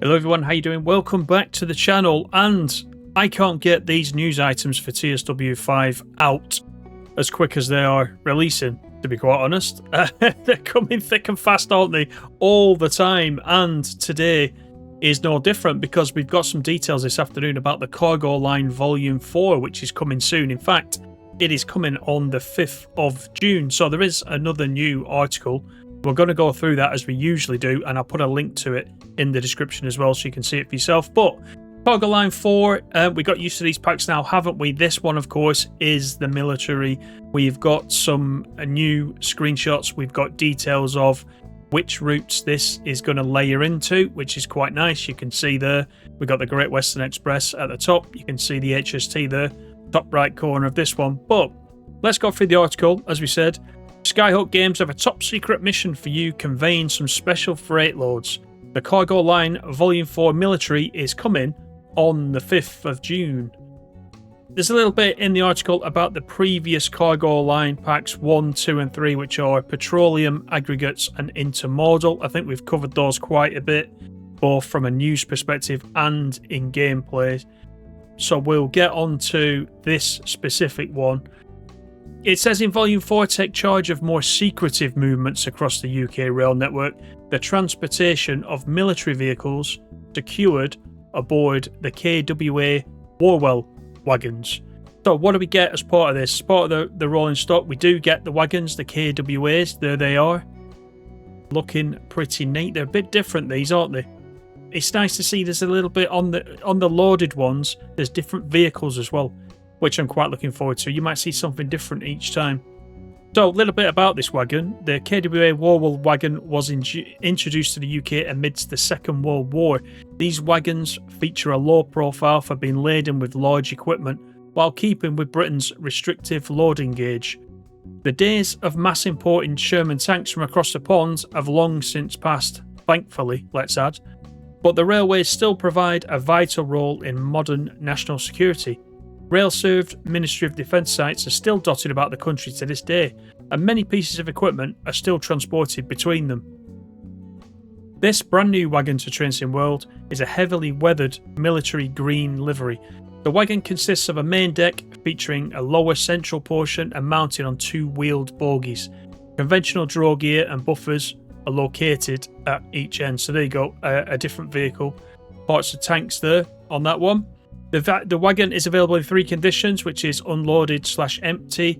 Hello everyone, how you doing? Welcome back to the channel, and I can't get these news items for TSW 5 out as quick as they are releasing, to be quite honest. They're coming thick and fast, aren't they? All the time, and today is no different because we've got some details this afternoon about the Cargo Line Volume 4, which is coming soon. In fact, it is coming on the 5th of June, so there is another new article. We're going to go through that as we usually do, and I'll put a link to it in the description as well so you can see it for yourself. But Cargo Line 4, we got used to these packs now, haven't we? This one, of course, is the military. We've got some new screenshots. We've got details of which routes this is going to layer into, which is quite nice. You can see there, we've got the Great Western Express at the top. You can see the HST there, top right corner of this one. But let's go through the article. As we said, Skyhook Games have a top secret mission for you, conveying some special freight loads. The Cargo Line Volume 4 military is coming on the 5th of June. There's a little bit in the article about the previous Cargo Line packs 1, 2 and 3, which are petroleum, aggregates and intermodal. I think we've covered those quite a bit, both from a news perspective and in gameplay. So we'll get on to this specific one. It says in Volume 4, take charge of more secretive movements across the UK rail network, the transportation of military vehicles secured aboard the KWA Warwell wagons. So what do we get as part of this? As part of the rolling stock, we do get the wagons, the KWAs. There they are. Looking pretty neat. They're a bit different, these, aren't they? It's nice to see there's a little bit on the loaded ones. There's different vehicles as well, which I'm quite looking forward to. You might see something different each time. So a little bit about this wagon. The KWA Warwell wagon was introduced to the UK amidst the Second World War. These wagons feature a low profile for being laden with large equipment while keeping with Britain's restrictive loading gauge. The days of mass importing Sherman tanks from across the pond have long since passed, thankfully, let's add. But the railways still provide a vital role in modern national security. Rail-served Ministry of Defence sites are still dotted about the country to this day, and many pieces of equipment are still transported between them. This brand new wagon to Trains World is a heavily weathered military green livery. The wagon consists of a main deck featuring a lower central portion and mounted on two wheeled bogies. Conventional draw gear and buffers are located at each end. So there you go, a different vehicle. Parts of tanks there on that one. The wagon is available in 3 conditions, which is unloaded/empty.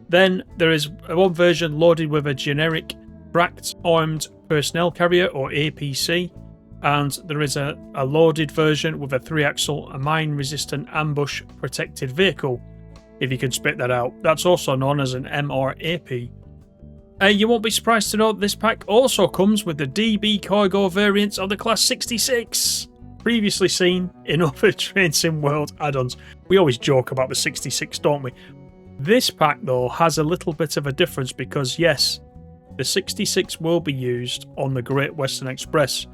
Then there is one version loaded with a generic tracked armed personnel carrier or APC, and there is a loaded version with a 3-axle mine-resistant ambush protected vehicle, if you can spit that out. That's also known as an MRAP. You won't be surprised to know that this pack also comes with the DB cargo variants of the Class 66. Previously seen in other Trains Sim World add-ons. We always joke about the 66, don't we? This pack, though, has a little bit of a difference because, yes, the 66 will be used on the Great Western Express,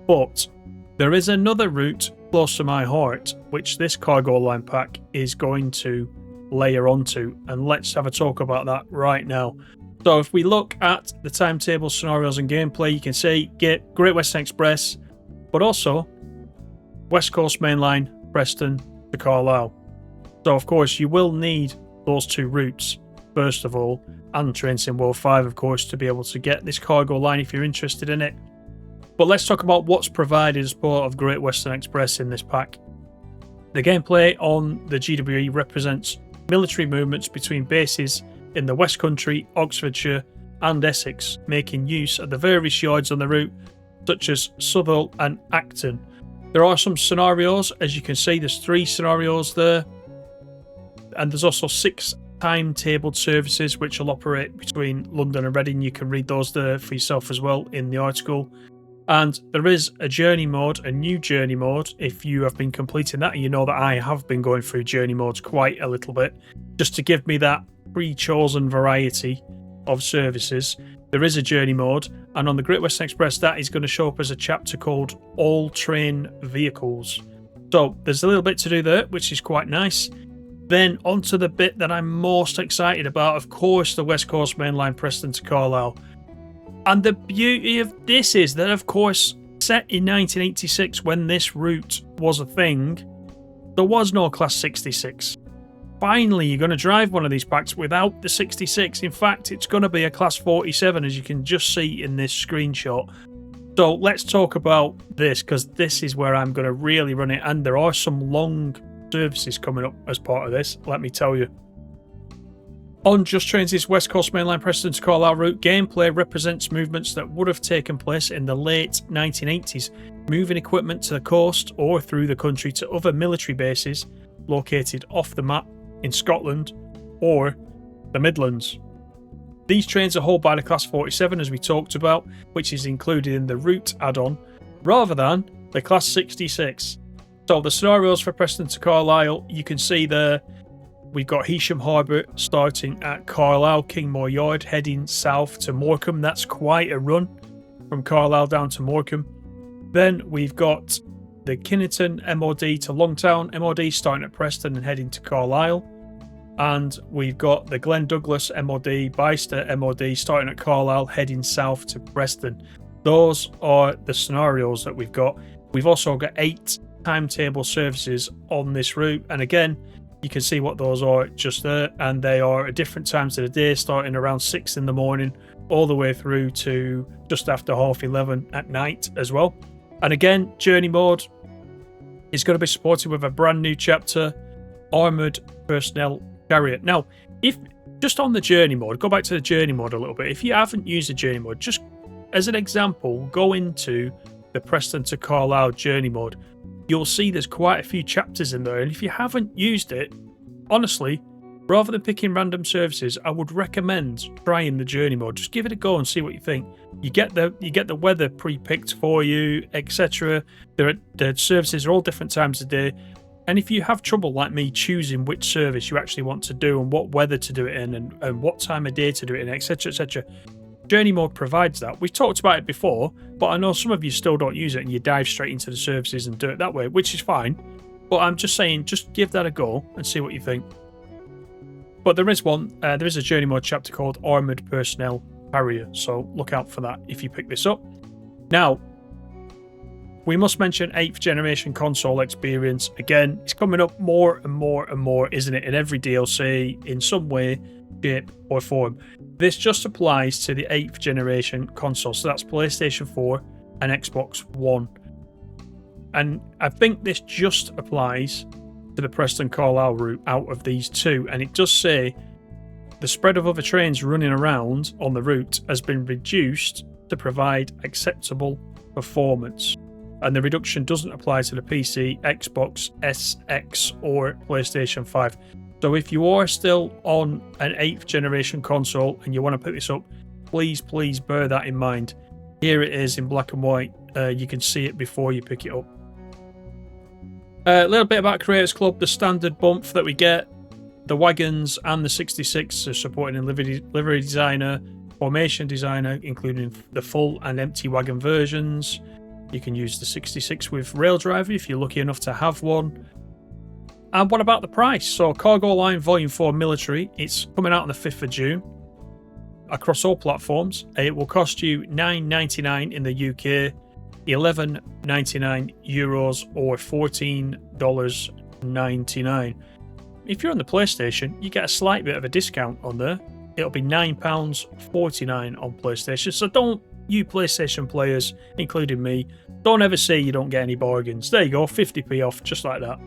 but there is another route close to my heart, which this Cargo Line pack is going to layer onto, and let's have a talk about that right now. So if we look at the timetable, scenarios and gameplay, you can see get Great Western Express, but also West Coast Main Line, Preston to Carlisle. So of course you will need those 2 routes first of all, and Trains Sim World 5 of course, to be able to get this Cargo Line if you're interested in it. But let's talk about what's provided as part of Great Western Express in this pack. The gameplay on the GWE represents military movements between bases in the West Country, Oxfordshire and Essex, making use of the various yards on the route such as Southall and Acton. There are some scenarios, as you can see, there's 3 scenarios there, and there's also 6 timetabled services which will operate between London and Reading. You can read those there for yourself as well in the article. And there is a journey mode, a new journey mode, if you have been completing that, and you know that I have been going through journey modes quite a little bit, just to give me that pre-chosen variety of services. There is a journey mode, and on the Great Western Express that is going to show up as a chapter called All Train Vehicles. So there's a little bit to do there, which is quite nice. Then onto the bit that I'm most excited about, of course, the West Coast Main Line Preston to Carlisle. And the beauty of this is that, of course, set in 1986 when this route was a thing, there was no Class 66. Finally, you're going to drive one of these packs without the 66. In fact, it's going to be a Class 47, as you can just see in this screenshot. So let's talk about this, because this is where I'm going to really run it, and there are some long services coming up as part of this, let me tell you. On Just Trains' West Coast Mainline Preston to Carlisle route, gameplay represents movements that would have taken place in the late 1980s, moving equipment to the coast or through the country to other military bases located off the map in Scotland or the Midlands. These trains are hauled by the Class 47, as we talked about, which is included in the route add-on, rather than the Class 66. So the scenarios for Preston to Carlisle, you can see there, we've got Heysham Harbour starting at Carlisle, Kingmore Yard, heading south to Morecambe. That's quite a run from Carlisle down to Morecambe. Then we've got the Kinnington MOD to Longtown MOD starting at Preston and heading to Carlisle. And we've got the Glen Douglas MOD, Bicester MOD starting at Carlisle, heading south to Preston. Those are the scenarios that we've got. We've also got 8 timetable services on this route. And again, you can see what those are just there. And they are at different times of the day, starting around 6 in the morning, all the way through to just after 11:30 at night as well. And again, journey mode is going to be supported with a brand new chapter, Armoured Personnel Carrier. Now, if just on the journey mode, go back to the journey mode a little bit. If you haven't used the journey mode, just as an example, go into the Preston to Carlisle journey mode. You'll see there's quite a few chapters in there, and if you haven't used it, honestly, rather than picking random services, I would recommend trying the journey mode. Just give it a go and see what you think. You get the weather pre-picked for you, etc. The services are all different times of day. And if you have trouble like me choosing which service you actually want to do and what weather to do it in and what time of day to do it in, etc., etc., journey mode provides that. We've talked about it before, but I know some of you still don't use it and you dive straight into the services and do it that way, which is fine. But I'm just saying, just give that a go and see what you think. But there is a journey mode chapter called Armoured Personnel Carrier, so look out for that if you pick this up. Now, we must mention 8th generation console experience. Again, it's coming up more and more and more, isn't it? In every DLC, in some way, shape, or form. This just applies to the 8th generation console. So that's PlayStation 4 and Xbox One. And I think this just applies to the Preston Carlisle route out of these two. And it does say the spread of other trains running around on the route has been reduced to provide acceptable performance. And the reduction doesn't apply to the PC, Xbox SX, or PlayStation 5. So if you are still on an 8th generation console and you want to pick this up, please bear that in mind. Here it is in black and white. You can see it before you pick it up. A little bit about Creators Club, the standard bump that we get. The Wagons and the 66 are supporting a livery designer, formation designer, including the full and empty wagon versions. You can use the 66 with rail driver if you're lucky enough to have one. And what about the price? So Cargo Line Volume 4 Military, it's coming out on the 5th of June across all platforms. It will cost you $9.99 in the UK, €11.99 or $14.99. If you're on the PlayStation, you get a slight bit of a discount on there. It'll be £9.49 on PlayStation. So don't, you PlayStation players, including me, don't ever say you don't get any bargains. There you go, 50p off, just like that.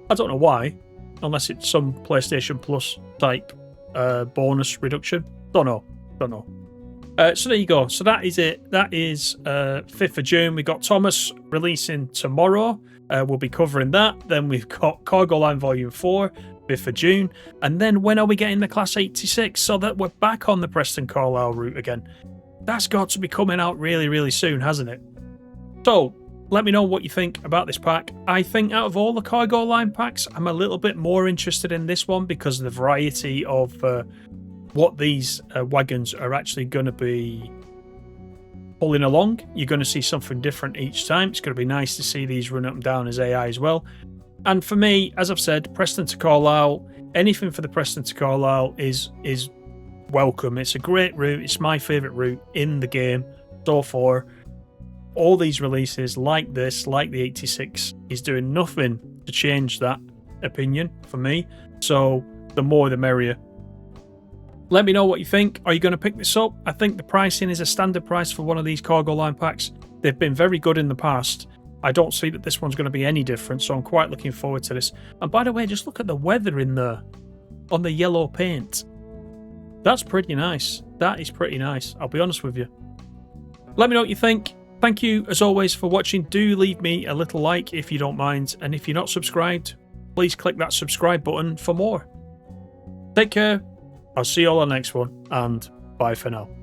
I don't know why, unless it's some PlayStation Plus type bonus reduction. Don't know. So there you go. So that is it. That is 5th of June. We got Thomas releasing tomorrow. We'll be covering that. Then we've got Cargo Line Volume 4, 5th of June. And then when are we getting the Class 86? So that we're back on the Preston Carlisle route again. That's got to be coming out really soon, hasn't it? So let me know what you think about this pack. I think out of all the Cargo Line packs, I'm a little bit more interested in this one because of the variety of what these wagons are actually going to be pulling along. You're going to see something different each time. It's going to be nice to see these run up and down as AI as well. And for me, as I've said, Preston to Carlisle, anything for the Preston to Carlisle is welcome. It's a great route. It's my favourite route in the game so far. all these releases like this, like the 86, is doing nothing to change that opinion for me. So the more the merrier. Let me know what you think. Are you going to pick this up? I think the pricing is a standard price for one of these cargo line packs. They've been very good in the past. I don't see that this one's going to be any different, so I'm quite looking forward to this. And by the way, just look at the weather in there on the yellow paint. That's pretty nice. That is pretty nice, I'll be honest with you. Let me know what you think. Thank you, as always, for watching. Do leave me a little like if you don't mind. And if you're not subscribed, please click that subscribe button for more. Take care. I'll see you all on the next one, and bye for now.